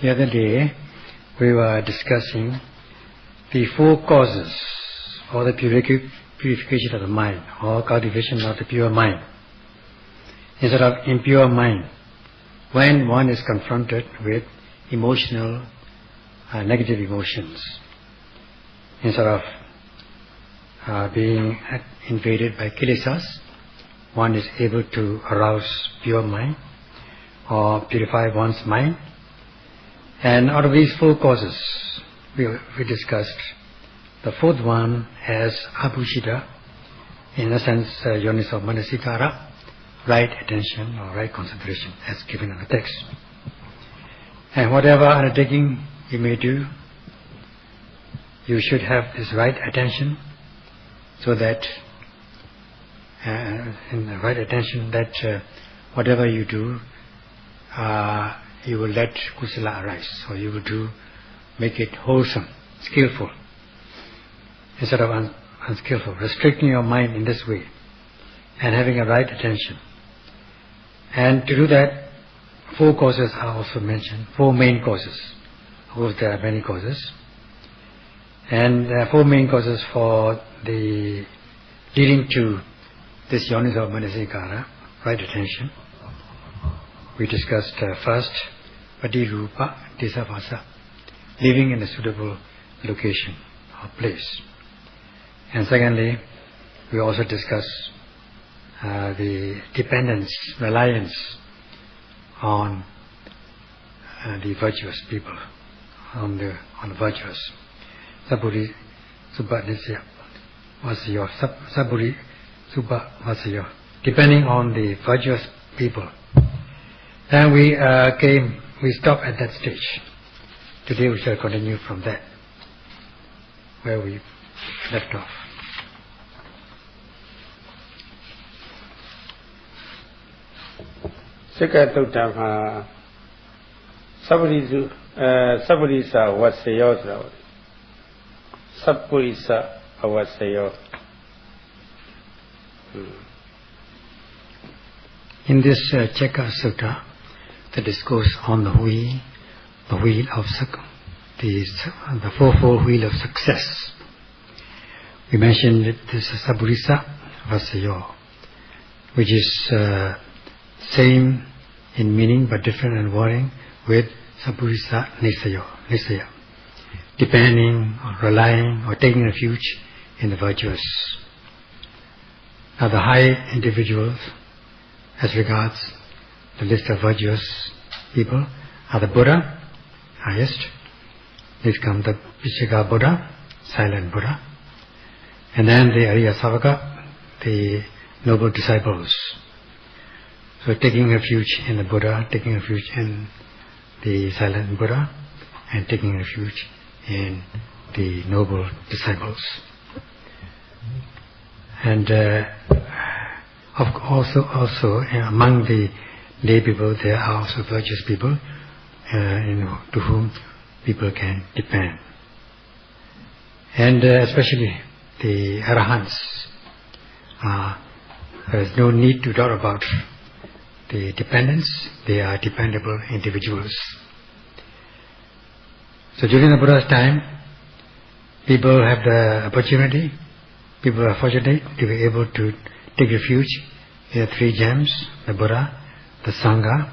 The other day we were discussing the 4 causes for the purification of the mind or cultivation of the pure mind. Instead of impure mind, when one is confronted with emotional, negative emotions, instead of being invaded by kilesas, one is able to arouse pure mind or purify one's mind. And out of these 4 causes, we discussed the 4th one as abhushita, in a sense yoniso manasikara, right attention or right concentration, as given in the text. And whatever undertaking you may do, you should have this right attention, so that in the right attention that whatever you do, you will let kusala arise, so you will make it wholesome, skillful, instead of unskillful. Restricting your mind in this way and having a right attention. And to do that, 4 causes are also mentioned, 4 main causes. Of course there are many causes. And there are 4 main causes for the leading to this yoniso manasikara, right attention. We discussed first patirupa disavasa, living in a suitable location or place. And secondly, we also discussed the dependence, reliance on the virtuous people, on the virtuous. Saburi subha nisya vasayo, saburi subha vasayo, depending on the virtuous people. Then we stopped at that stage. Today we shall continue from that, where we left off. Sikatutama Saburisa Vasayo, Saburisa Vasayo. In this Cheka Sutta, the discourse on the wheel of the 4-fold wheel of success, we mentioned that this is Saburisa Vasayo, which is same in meaning but different in wording with Saburisa Nisaya, depending or relying or taking refuge in the virtuous. Now the high individuals, as regards the list of virtuous people, are the Buddha, highest. Next comes the Vichaka Buddha, silent Buddha. And then the Arya Savaka, the noble disciples. So taking refuge in the Buddha, taking refuge in the silent Buddha, and taking refuge in the noble disciples. And also among the lay people, there are also virtuous people to whom people can depend. And especially the Arahants, there is no need to doubt about the dependence. They are dependable individuals. So during the Buddha's time, people have the opportunity, people are fortunate to be able to take refuge in the 3 gems, the Buddha, the Sangha,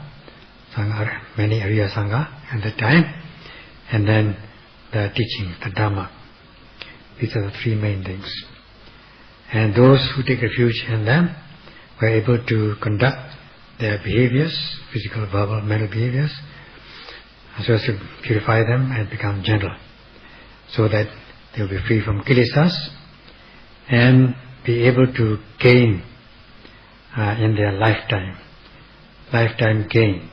many Arya Sangha at that time, and then the teachings, the Dhamma. These are the 3 main things. And those who take refuge in them were able to conduct their behaviors, physical, verbal, mental behaviors, so as to purify them and become gentle, so that they will be free from kilesas and be able to gain in their lifetime gain,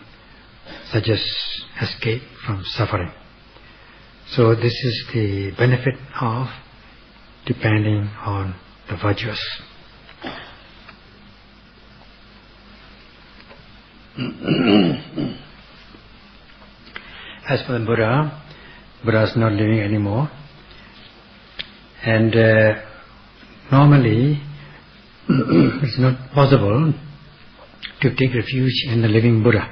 such as escape from suffering. So this is the benefit of depending on the virtuous. As for the Buddha, Buddha is not living anymore, and normally it's not possible to take refuge in the living Buddha.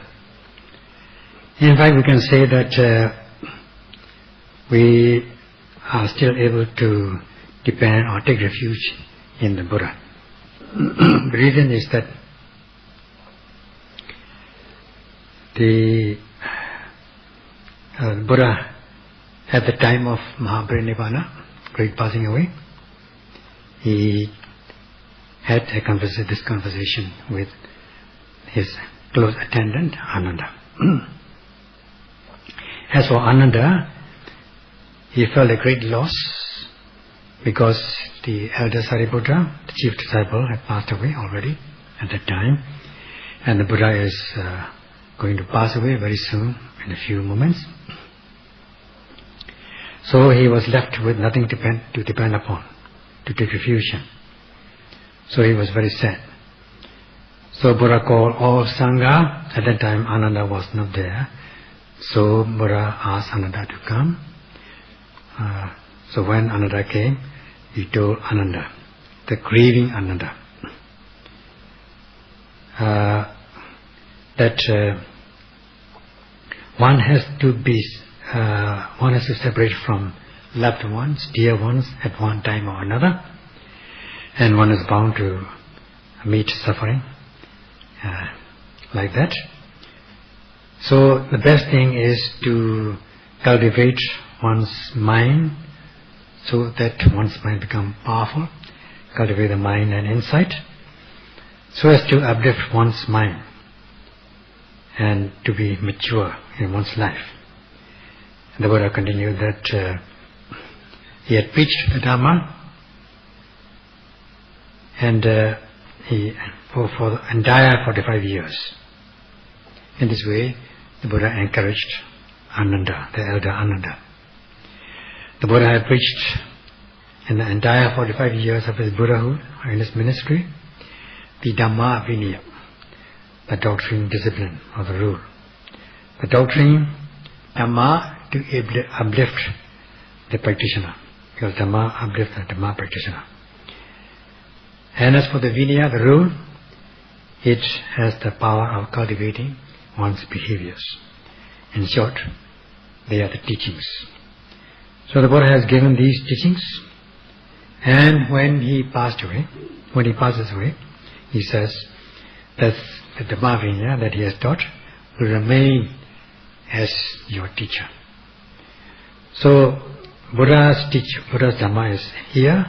In fact, we can say that we are still able to depend or take refuge in the Buddha. The reason is that the Buddha, at the time of Mahaparinibbana, great passing away, he had this conversation with his close attendant, Ananda. As for Ananda, he felt a great loss because the elder Sariputta, the chief disciple, had passed away already at that time, and the Buddha is going to pass away very soon, in a few moments. So he was left with nothing to depend upon, to take refuge in. So he was very sad. So Buddha called all Sangha. At that time Ananda was not there. So Buddha asked Ananda to come. So when Ananda came, he told Ananda, the grieving Ananda, that one has to separate from loved ones, dear ones, at one time or another, and one is bound to meet suffering like that. So the best thing is to cultivate one's mind so that one's mind become powerful, cultivate the mind and insight, so as to uplift one's mind and to be mature in one's life. And the Buddha continued that he had preached the Dhamma, and for the entire 45 years. In this way, the Buddha encouraged Ananda, the elder Ananda. The Buddha had preached in the entire 45 years of his Buddhahood, or in his ministry, the Dhamma Vinaya, the doctrine, discipline, or the rule. The doctrine, Dhamma, to uplift the practitioner, because Dhamma uplifts the Dhamma practitioner. And as for the Vinaya, the rule, it has the power of cultivating one's behaviors. In short, they are the teachings. So the Buddha has given these teachings, and when he passes away, he says that the Dhamma Vinaya that he has taught will remain as your teacher. So Buddha's Dhamma is here.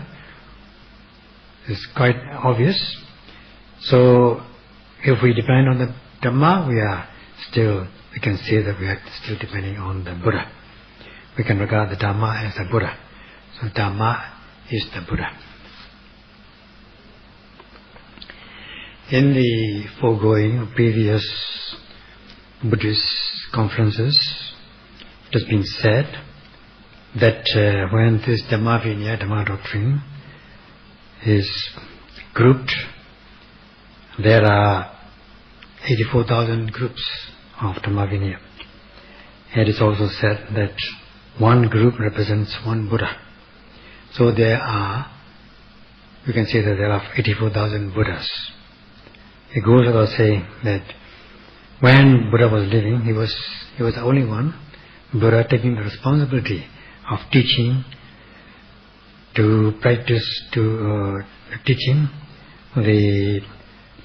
It's quite obvious. So if we depend on the Dhamma, we can say that we are still depending on the Buddha. We can regard the Dhamma as the Buddha. So Dhamma is the Buddha. In the foregoing previous Buddhist conferences, it has been said that when this Dhamma Vinaya, Dhamma doctrine, is grouped, there are 84,000 groups of Dhamma Vinaya. It is also said that one group represents one Buddha. So we can say that there are 84,000 Buddhas. It goes without saying that when Buddha was living, he was the only one, Buddha, taking the responsibility of teaching, teaching the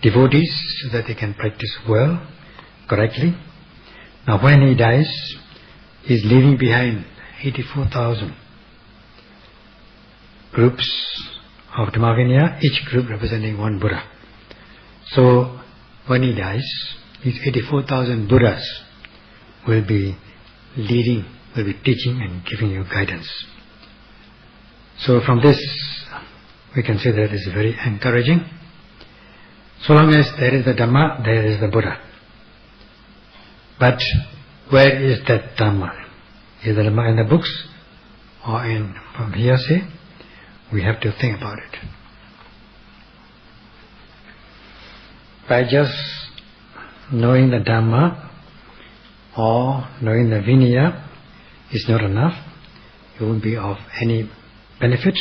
devotees so that they can practice well, correctly. Now when he dies, he is leaving behind 84,000 groups of Dhamma Vinaya, each group representing one Buddha. So when he dies, these 84,000 Buddhas will be leading, will be teaching and giving you guidance. So from this, we can say that it is very encouraging. So long as there is the Dhamma, there is the Buddha. But where is that Dhamma? Is the Dhamma in the books or from hearsay? We have to think about it. By just knowing the Dhamma or knowing the Vinaya is not enough. It won't be of any benefit.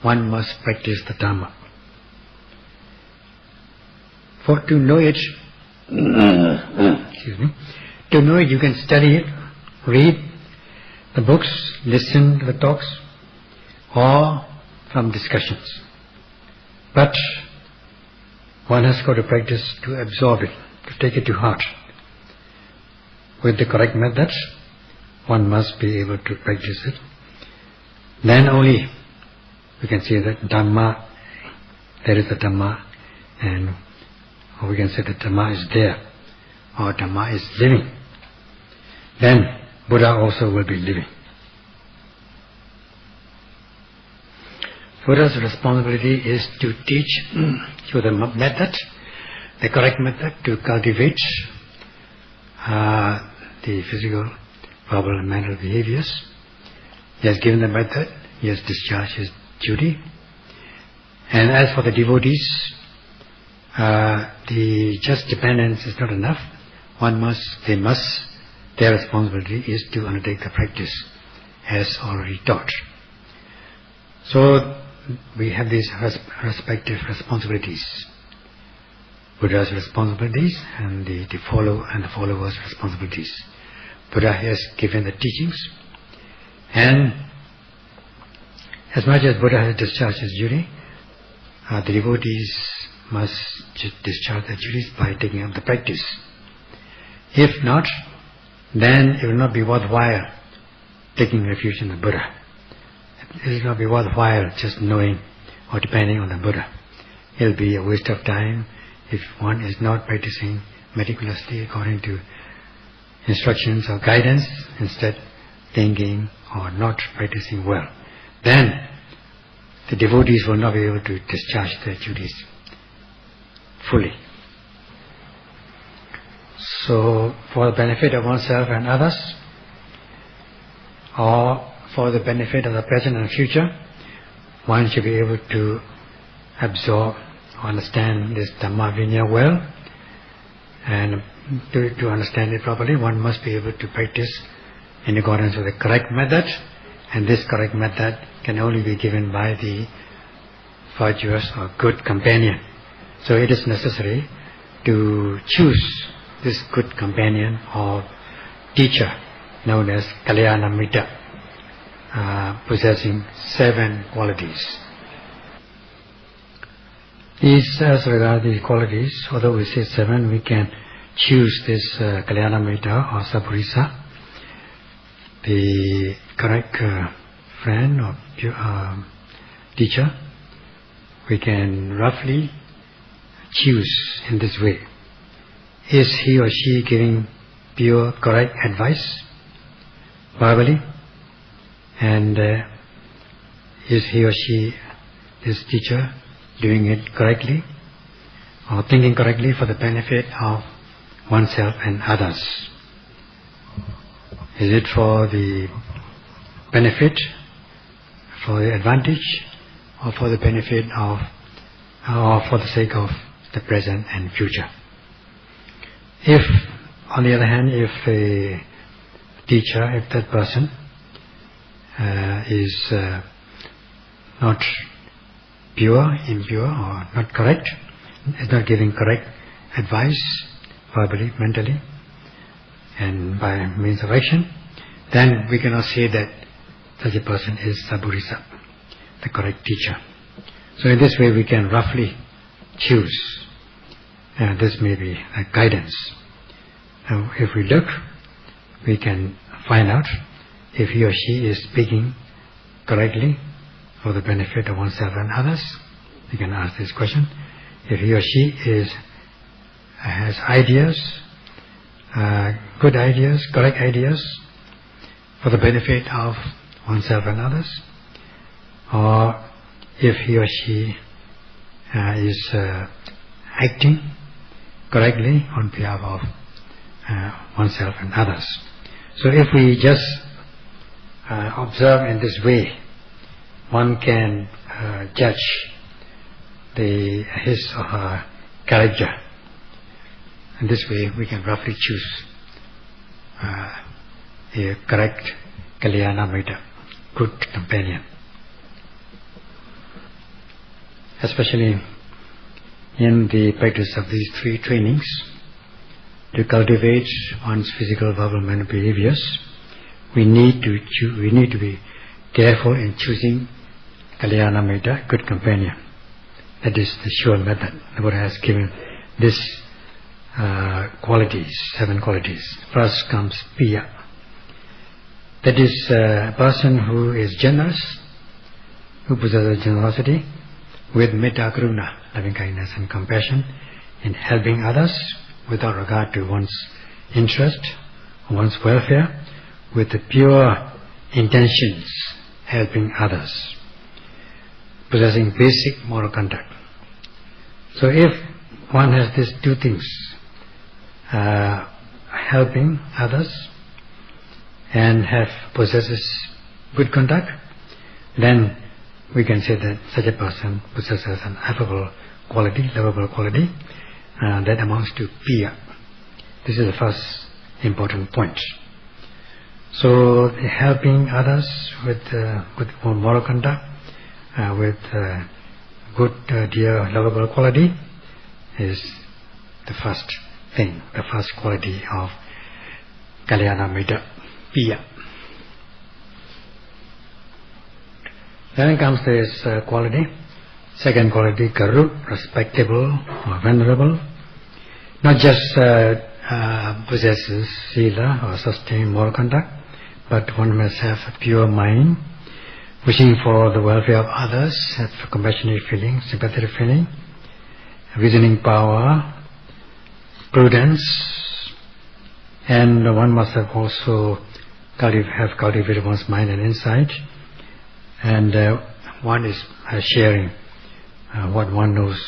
One must practice the Dhamma. For to know it, To know it, you can study it, read the books, listen to the talks, or from discussions. But one has got to practice to absorb it, to take it to heart. With the correct methods, one must be able to practice it. Then only we can say that Dhamma, there is a Dhamma, and or we can say that Dhamma is there, or Dhamma is living. Then Buddha also will be living. Buddha's responsibility is to teach through the method, the correct method, to cultivate the physical, verbal and mental behaviors. He has given the method, he has discharged his duty. And as for the devotees, the just dependence is not enough. Their responsibility is to undertake the practice as already taught. So we have these respective responsibilities. Buddha's responsibilities and the followers' responsibilities. Buddha has given the teachings, and as much as Buddha has discharged his duty, the devotees must discharge their duties by taking up the practice. If not, then it will not be worthwhile taking refuge in the Buddha. It will not be worthwhile just knowing or depending on the Buddha. It will be a waste of time if one is not practicing meticulously according to instructions or guidance, instead thinking or not practicing well. Then the devotees will not be able to discharge their duties fully. So for the benefit of oneself and others, or for the benefit of the present and future, one should be able to absorb or understand this Dhamma Vinaya well, and to understand it properly, one must be able to practice in accordance with the correct method, and this correct method can only be given by the virtuous or good companion. So it is necessary to choose this good companion or teacher known as Kalyana Mitta, possessing 7 qualities. These, as regards these qualities, although we say 7, we can choose this Kalyana Mitta or Saburisa, the correct friend or teacher. We can roughly choose in this way. Is he or she giving pure, correct advice verbally? And is he or she, this teacher, doing it correctly or thinking correctly for the benefit of oneself and others? Is it for the benefit, for the advantage, or for the benefit of, or for the sake of the present and future? If, on the other hand, if a teacher, if that person is not pure, impure, or not correct, is not giving correct advice verbally, mentally, and by means of action, then we cannot say that such a person is Saburisa, the correct teacher. So in this way we can roughly choose. This may be a guidance. Now if we look, we can find out if he or she is speaking correctly for the benefit of oneself and others. We can ask this question. If he or she has ideas, good ideas, correct ideas for the benefit of oneself and others, or if he or she is acting correctly on behalf of oneself and others. So if we just observe in this way, one can judge his or her character. In this way we can roughly choose a correct Kalyana Mitta, good companion. Especially in the practice of these 3 trainings, to cultivate one's physical, verbal, mental behaviors, we need to be careful in choosing Kalyana Metta, good companion. That is the sure method. The Buddha has given this qualities, 7 qualities. First comes Piya. That is a person who is generous, who possesses generosity, with Metta Karuna, loving kindness and compassion, in helping others without regard to one's interest, one's welfare, with the pure intentions, helping others, possessing basic moral conduct. So if one has these 2 things, helping others and possesses good conduct, then we can say that such a person possesses an affable quality, lovable quality, that amounts to Piya. This is the first important point. So helping others with good moral conduct, with good, dear, lovable quality is the first thing, the first quality of Kalyana Metta, Piya. Then comes this quality, second quality, Karu, respectable or venerable. Not just possesses sila or sustain moral conduct, but one must have a pure mind, wishing for the welfare of others, have compassionate feeling, sympathetic feeling, reasoning power, prudence, and one must have also cultivated one's mind and insight, and one is sharing what one knows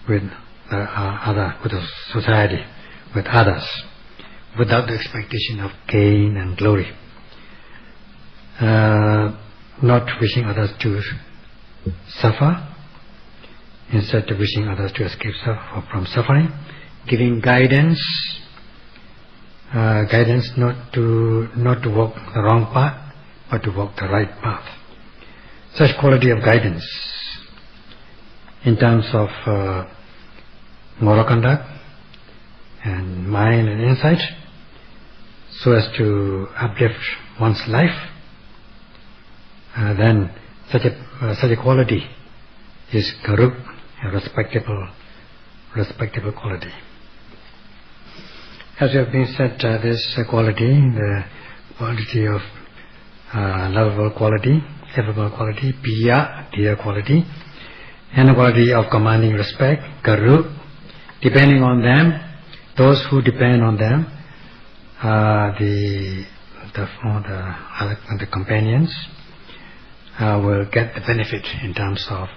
with with the society, with others, without the expectation of gain and glory. Not wishing others to suffer, instead of wishing others to escape from suffering, giving guidance, not to walk the wrong path, but to walk the right path. Such quality of guidance in terms of moral conduct and mind and insight, so as to uplift one's life, then such a quality is Karup, a respectable quality. As we have been said, this quality, the quality of lovable quality, affable quality, Piya, dear quality, and the quality of commanding respect, Karu, depending on them, those who depend on them, the companions will get the benefit in terms of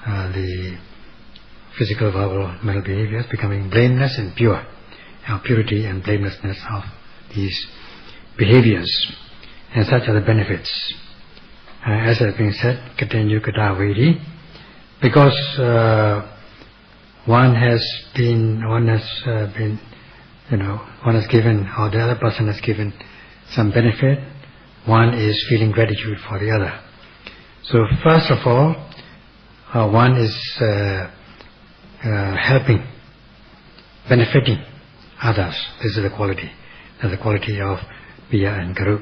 the physical, verbal, mental behaviors, becoming blameless and pure. Purity and blamelessness of these behaviors, and such are the benefits. As has been said, Katenyu Katavedi, because one has given, or the other person has given some benefit, one is feeling gratitude for the other. So first of all, one is helping, benefiting others. This is the quality. That's the quality of Piya and Karu.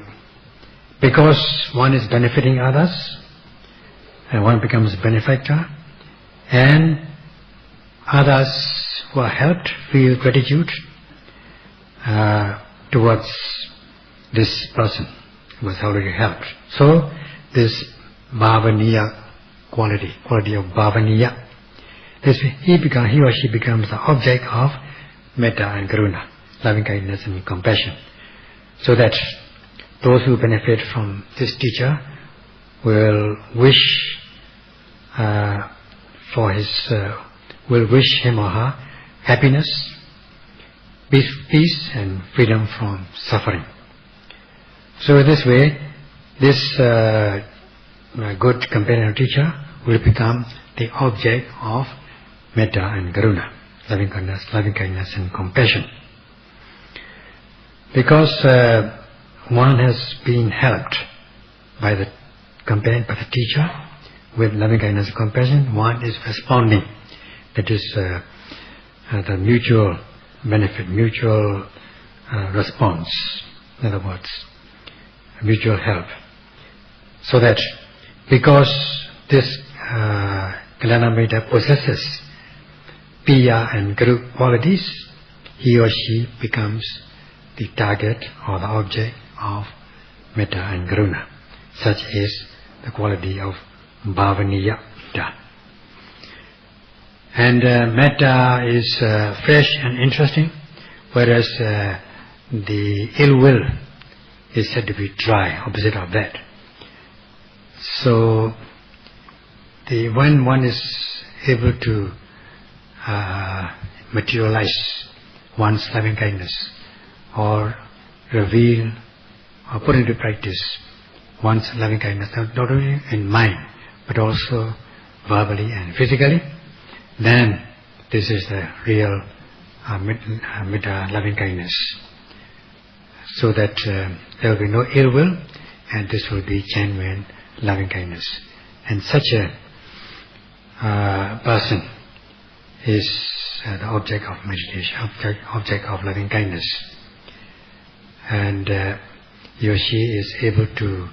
Because one is benefiting others, and one becomes a benefactor, and others who are helped feel gratitude towards this person who was already helped. So this Bhavaniya quality of Bhavaniya, he or she becomes the object of Metta and Karuna, loving kindness and compassion, so that those who benefit from this teacher will wish will wish him or her happiness, peace and freedom from suffering. So in this way, this good companion teacher will become the object of Metta and Karuna, loving kindness and compassion. Because one has been helped by the companion, by the teacher, with loving kindness and compassion, one is responding. That is the mutual benefit, mutual response, in other words, mutual help. So that because this Kalyanamitta possesses Piya and Guru qualities, he or she becomes the target or the object of Metta and Karuna. Such is the quality of Bhavaniya Metta. And Metta is fresh and interesting, whereas the ill will is said to be dry, opposite of that. So when one is able to materialize one's loving kindness or reveal or put into practice one's loving kindness, not only in mind but also verbally and physically, then this is the real Metta loving kindness. So that there will be no ill will, and this will be genuine loving kindness. And such a person is the object of meditation, object of loving kindness, and he or she is able to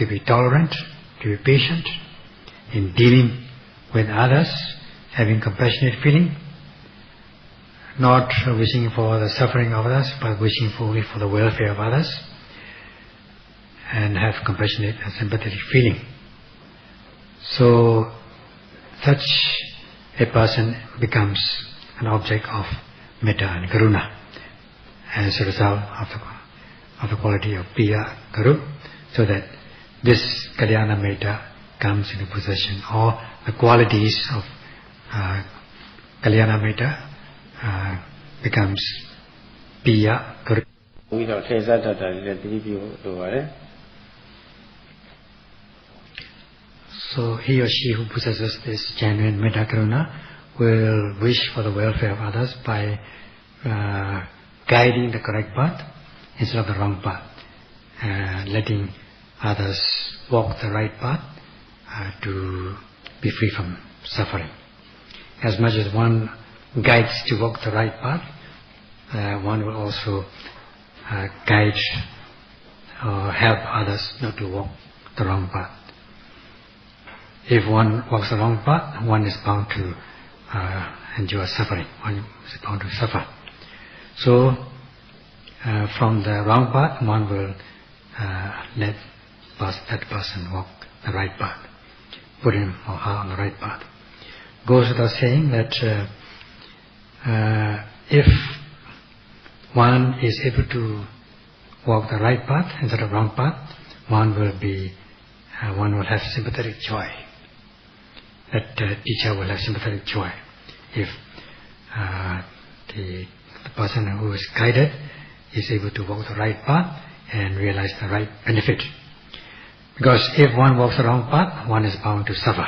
be tolerant, to be patient in dealing with others, having compassionate feeling, not wishing for the suffering of others, but wishing only for the welfare of others, and have compassionate and sympathetic feeling. So such a person becomes an object of Metta and Karuna as a result of the quality of Piya Guru, so that this Kalyana Metta comes into possession, or the qualities of Kalyana Metta becomes Piya Guru. So he or she who possesses this genuine Metta Karuna will wish for the welfare of others by guiding the correct path instead of the wrong path, letting others walk the right path to be free from suffering. As much as one guides to walk the right path, one will also guide or help others not to walk the wrong path. If one walks the wrong path, one is bound to endure suffering, one is bound to suffer. So from the wrong path, one will let that person walk the right path, put him or her on the right path. Goes without saying that if one is able to walk the right path instead of wrong path, one will have sympathetic joy. That teacher will have sympathetic joy if the person who is guided is able to walk the right path and realize the right benefit. Because if one walks the wrong path, one is bound to suffer.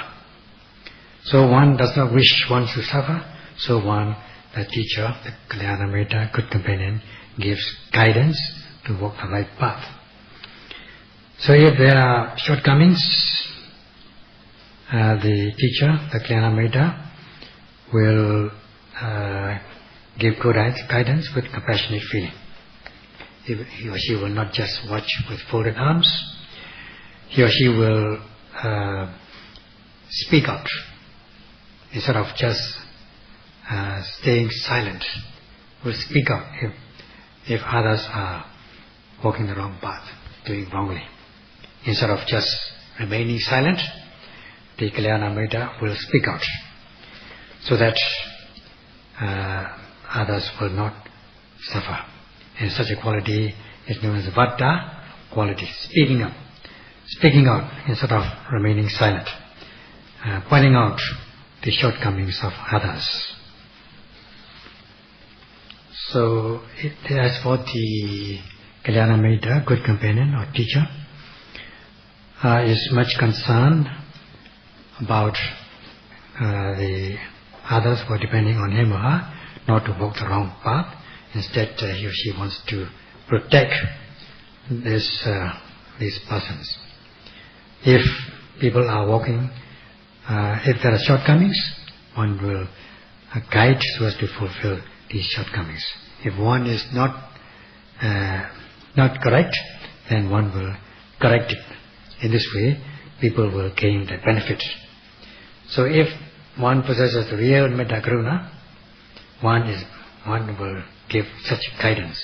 So one does not wish one to suffer, so the teacher, the Kalyana Metta, good companion, gives guidance to walk the right path. So if there are shortcomings, the teacher, the Kalyana Metta, will give good guidance with compassionate feeling. He or she will not just watch with folded arms. He or she will speak out instead of just staying silent. Will speak out if others are walking the wrong path, doing wrongly. Instead of just remaining silent, the Kalyana Metta will speak out, so that others will not suffer. And such a quality is known as Vata quality, speaking out instead of remaining silent, pointing out the shortcomings of others. So as for the Kalyana Metta, good companion or teacher, is much concerned about the others who are depending on him or her not to walk the wrong path. Instead, he or she wants to protect these persons. If people are walking, if there are shortcomings, one will guide so as to fulfill these shortcomings. If one is not correct, then one will correct it. In this way, people will gain the benefit. So if one possesses the real metta karuna, one will give such guidance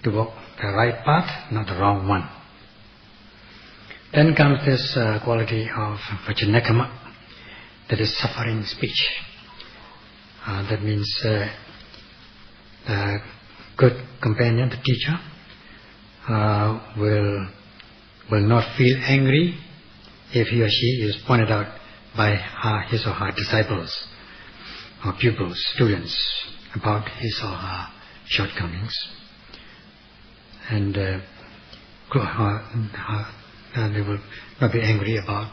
to walk the right path, not the wrong one. Then comes this quality of vachanakama, that is suffering speech. That means the good companion, the teacher, will not feel angry if he or she is pointed out by his or her disciples or pupils, students, about his or her shortcomings. And they will not be angry about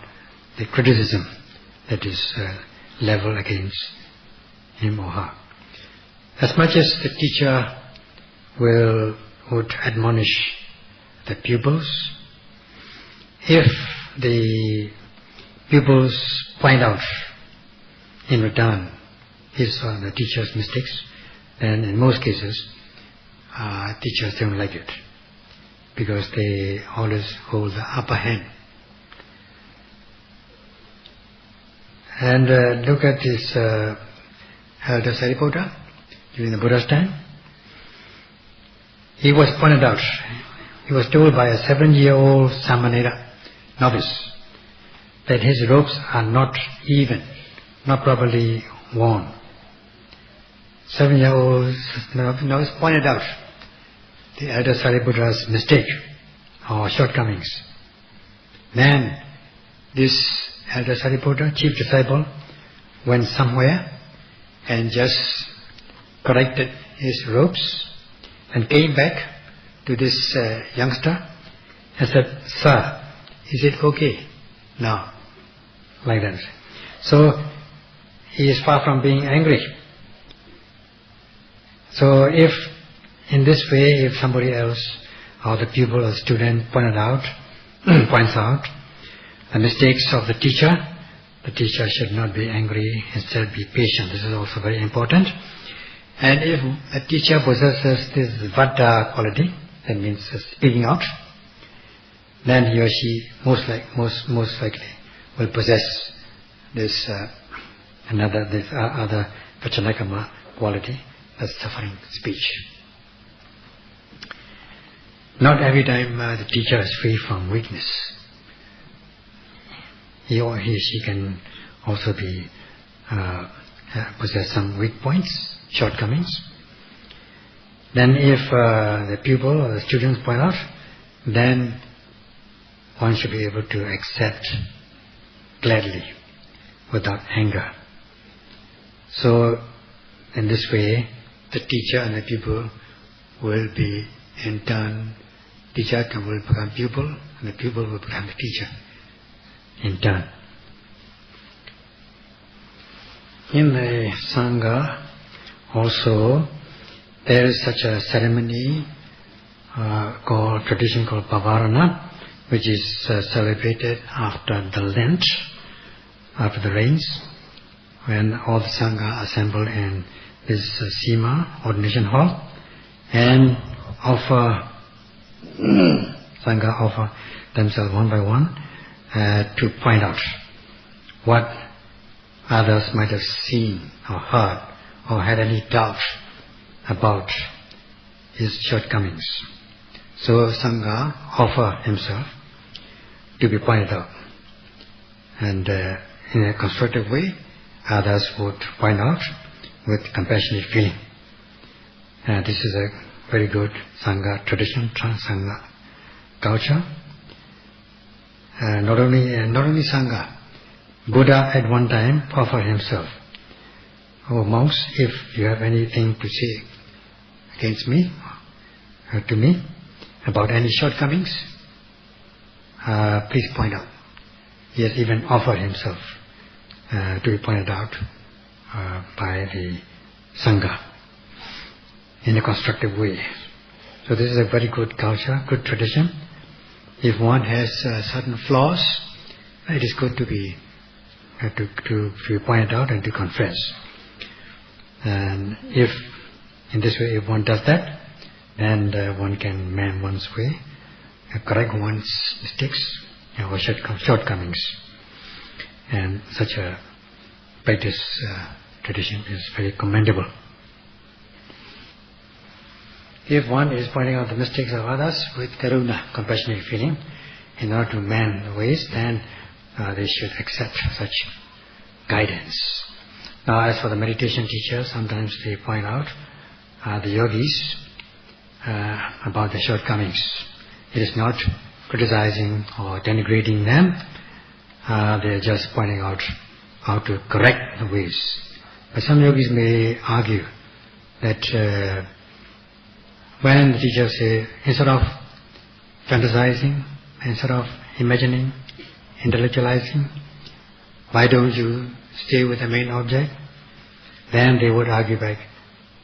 the criticism that is leveled against him or her. As much as the teacher would admonish the pupils, if the pupils point out in return his or the teacher's mistakes, then in most cases teachers don't like it, because they always hold the upper hand. And look at this Elder Sariputta during the Buddha's time. He was pointed out, he was told by a 7-year-old Samanera novice that his robes are not even, not properly worn. 7-year-old novice pointed out the Elder Sariputta's mistake or shortcomings. Then this Elder Sariputta, chief disciple, went somewhere and just corrected his robes and came back to this youngster and said, "Sir, is it okay now?" Like that. So he is far from being angry. So if in this way, if somebody else or the pupil or the student points out the mistakes of the teacher should not be angry, instead be patient. This is also very important. And if a teacher possesses this vata quality, that means speaking out, then he or she most likely will possess this other vachanakama quality, that's suffering speech. Not every time the teacher is free from weakness. He or she can also be possess some weak points, shortcomings. Then if the pupil or the students point out, then one should be able to accept gladly, without anger. So in this way, the teacher and the pupil will be in turn, teacher will become pupil and the pupil will become the teacher in turn. In the Sangha also there is such a ceremony tradition called Pavarana, which is celebrated after the Lent, after the rains, when all the Sangha assemble in this Sima, ordination hall, and Sangha offer themselves one by one to point out what others might have seen or heard or had any doubt about his shortcomings. So Sangha offer himself to be pointed out, and in a constructive way others would point out with compassionate feeling. This is a very good Sangha tradition, Sangha culture. Not only Sangha, Buddha at one time offered himself, "Oh monks, if you have anything to say against me, to me, about any shortcomings, please point out." He has even offered himself to be pointed out by the Sangha in a constructive way. So this is a very good culture, good tradition. If one has certain flaws, it is good to be pointed out and to confess. And if, in this way, if one does that, then one can mend one's way, correct one's mistakes or shortcomings. And such a practice tradition is very commendable. If one is pointing out the mistakes of others with karuna, compassionate feeling, in order to mend the ways, then they should accept such guidance. Now, as for the meditation teachers, sometimes they point out the yogis about their shortcomings. It is not criticizing or denigrating them. They are just pointing out how to correct the ways. But some yogis may argue that when the teachers say, instead of fantasizing, instead of imagining, intellectualizing, why don't you stay with the main object? Then they would argue back,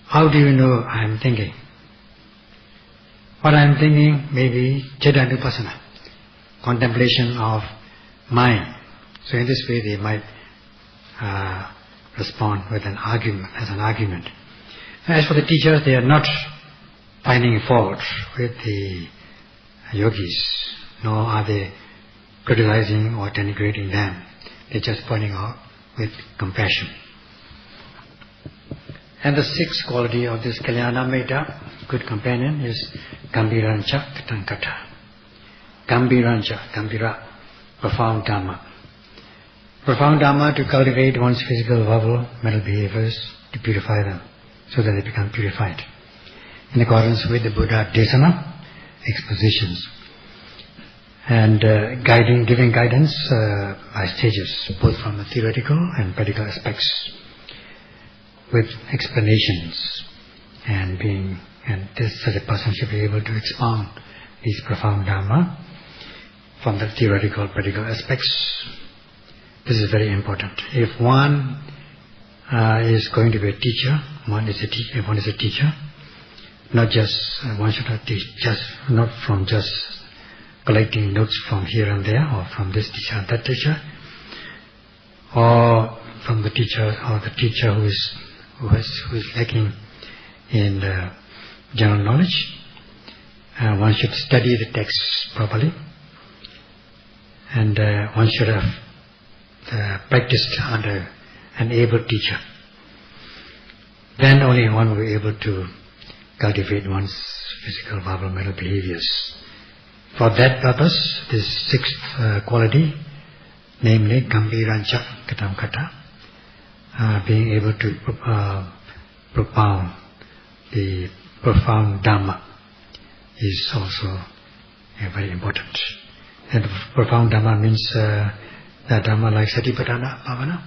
how do you know I am thinking? What I am thinking may be Chittanupassana, contemplation of mind. So in this way they might respond with an argument, as an argument. As for the teachers, they are not finding fault with the yogis, nor are they criticizing or denigrating them. They're just pointing out with compassion. And the sixth quality of this Kalyana Metta, good companion, is Gambirancha Katankata. Gambirancha, Gambira, profound Dhamma. Profound Dhamma to cultivate one's physical, verbal, mental behaviors, to purify them, so that they become purified. In accordance with the Buddha Desana, expositions. And giving guidance by stages, both from the theoretical and practical aspects, with explanations, and such a person should be able to expound these profound Dhamma from the theoretical, practical aspects. This is very important. If one is going to be a teacher, if one is a teacher, not just one should not teach not from just collecting notes from here and there, or from this teacher and that teacher, or from the teacher who is lacking in general knowledge. One should study the texts properly, and one should have practiced under an able teacher. Then only one will be able to cultivate one's physical, verbal, mental behaviors. For that purpose, this sixth quality, namely Gambirancha Katankata, being able to propound the profound Dhamma, is also very important. And profound Dhamma means the Dhamma like Satipatthana Bhavana,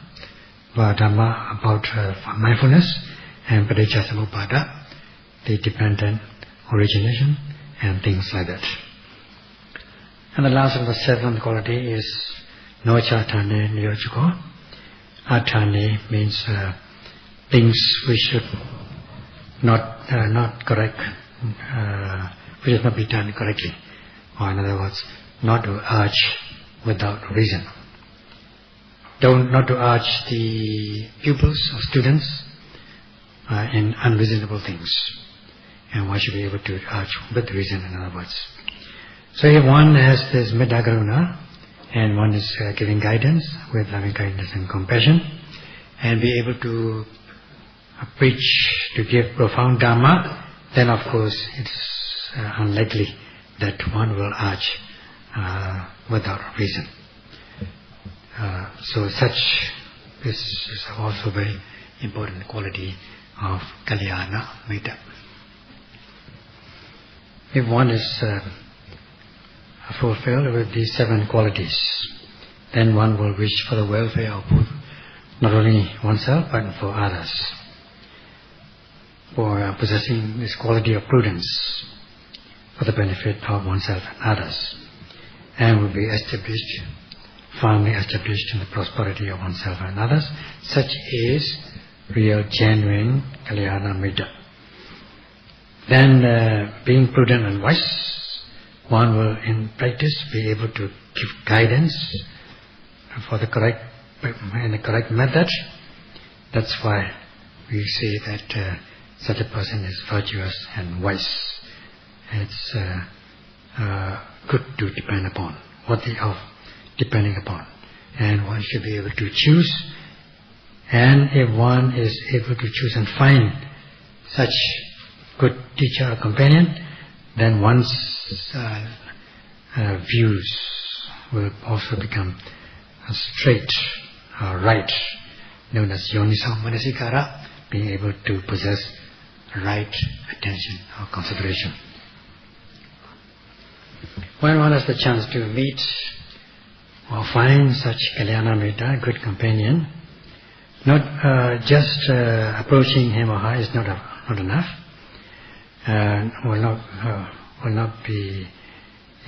or Dhamma about mindfulness, and Paticca Samuppada, the dependent origination, and things like that. And the last of the seventh quality is Nocha Thane Nyochiko. Athane means things we should not correct, which should not be done correctly. Or in other words, not to urge without reason. Not to urge the pupils or students in unreasonable things. And one should be able to urge with reason, in other words. So if one has this Metta Karuna, and one is giving guidance with loving kindness and compassion, and be able to preach, to give profound Dhamma, then of course it's unlikely that one will urge without reason. So such is also very important quality of Kalyana Metta. If one is fulfilled with these seven qualities, then one will wish for the welfare of both, not only oneself but for others. For possessing this quality of prudence for the benefit of oneself and others, and will be firmly established in the prosperity of oneself and others. Such is real, genuine Kalyana Metta. Then, being prudent and wise, one will in practice be able to give guidance in the correct method. That's why we say that such a person is virtuous and wise. It's good to depend upon, worthy of depending upon, and one should be able to choose. And if one is able to choose and find such good teacher or companion, then one's views will also become straight or right, known as yoniso manasikara, being able to possess right attention or consideration. When one has the chance to meet or find such kalyana mita, good companion, not just approaching him or her is not enough, will not be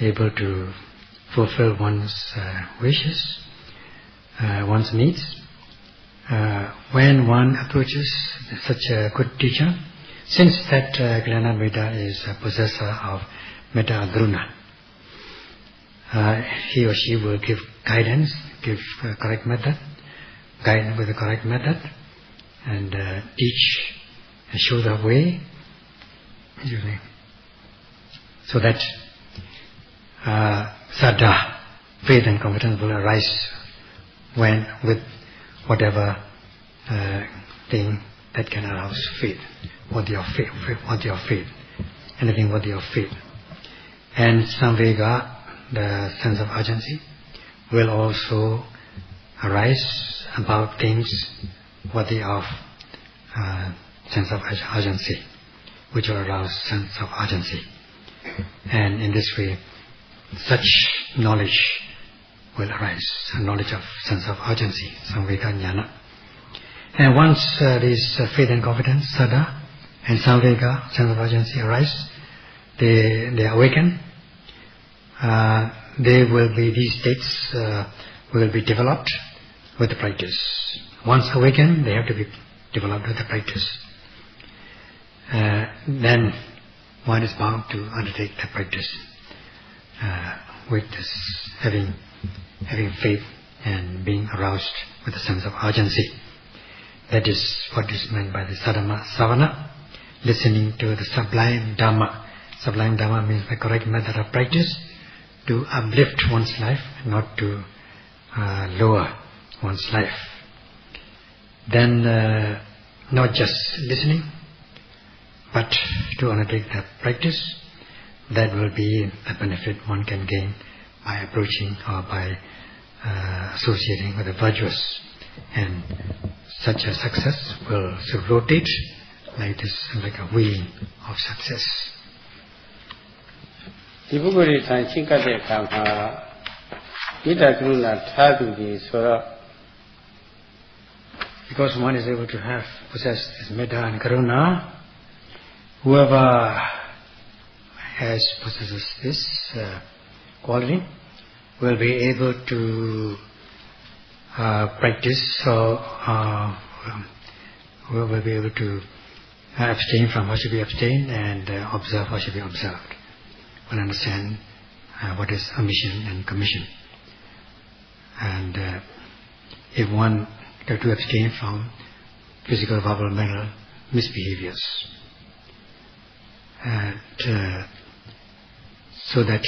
able to fulfill one's wishes, one's needs. When one approaches such a good teacher, since that kalyana mita is a possessor of metta karuna, he or she will give guidance, give correct method, guide with the correct method, and teach and show the way, so that saddha, faith and confidence will arise when with whatever thing that can arouse faith, worthy of faith, anything worthy of faith. And samvega, the sense of urgency, will also arise about things worthy of sense of urgency, which will arouse sense of urgency. And in this way, such knowledge will arise, a knowledge of sense of urgency, samvega jnana. And once this faith and confidence, saddha, and samvega, sense of urgency, arise, they awaken. These states will be developed with the practice. Once awakened, they have to be developed with the practice. Then one is bound to undertake the practice with this having faith and being aroused with a sense of urgency. That is what is meant by the sadhama savana, listening to the sublime dhamma. Sublime dhamma means the correct method of practice to uplift one's life, not to lower one's life. Then not just listening, but to undertake the practice, that will be the benefit one can gain by approaching or by associating with the virtuous. And such a success will rotate like this, like a wheel of success. ဒီပုဂ္ဂိုလ်တွေထိုင်ချင်းကပ်တဲ့အခါမှာမေတ္တာကရုဏာထားသူကြီးဆိုတော့ because one is able to possess this metta and karuna, whoever possesses this quality will be able to practice, will be able to abstain from what should be abstained and observe what should be observed. Will understand what is omission and commission. And if one got to abstain from physical, verbal, mental misbehaviors, and so that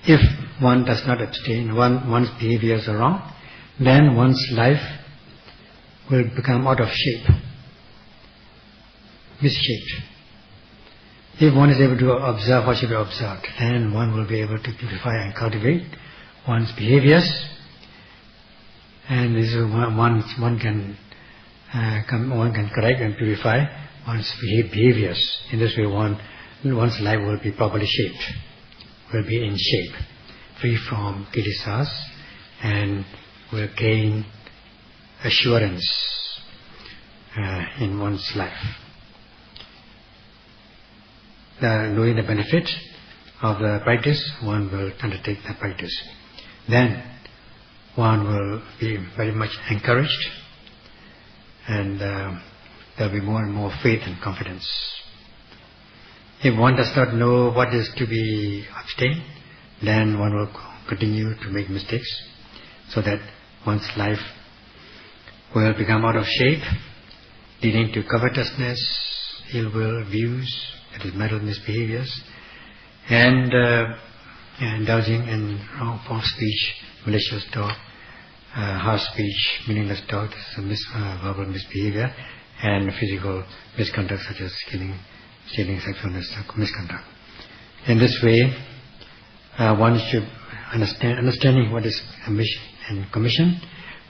if one does not abstain, one's behaviors are wrong, then one's life will become out of shape, misshaped. If one is able to observe what should be observed, then one will be able to purify and cultivate one's behaviors, and this is one can correct and purify one's behaviors. In this way, one's life will be properly shaped, will be in shape, free from kilesas, and will gain assurance in one's life. Knowing the benefit of the practice, one will undertake the practice. Then one will be very much encouraged, and there will be more and more faith and confidence. If one does not know what is to be abstained, then one will continue to make mistakes, so that one's life will become out of shape, leading to covetousness, ill will, views, that is mental misbehaviors, and indulging in wrong, false speech, malicious talk, harsh speech, meaningless talk, this is verbal misbehavior, and physical misconduct such as killing, stealing, sexual misconduct. In this way, one should understanding what is ambition and commission,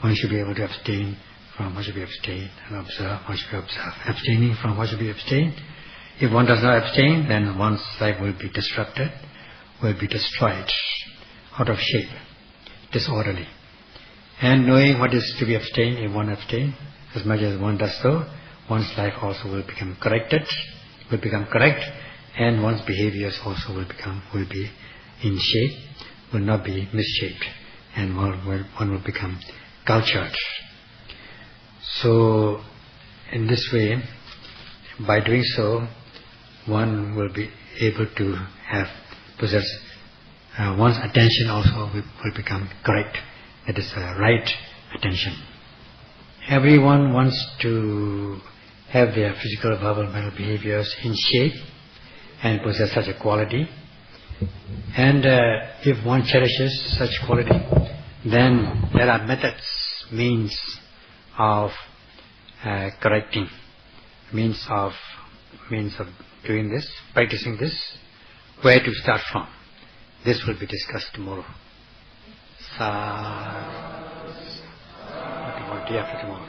one should be able to abstain from what should be abstained, and observe what should be observed. Abstaining from what should be abstained. If one does not abstain, then one's life will be disrupted, will be destroyed, out of shape, disorderly. And knowing what is to be abstained, if one abstain, as much as one does so, one's life also will become corrected, will become correct, and one's behaviors also will be in shape, will not be misshaped, and one will become cultured. So, in this way, by doing so, one will be able to possess one's attention also will become correct. That is right attention. Everyone wants to have their physical, verbal, mental behaviors in shape and possess such a quality. And if one cherishes such quality, then there are methods, means of correcting, means of doing this, practicing this, where to start from. This will be discussed tomorrow. Day after tomorrow.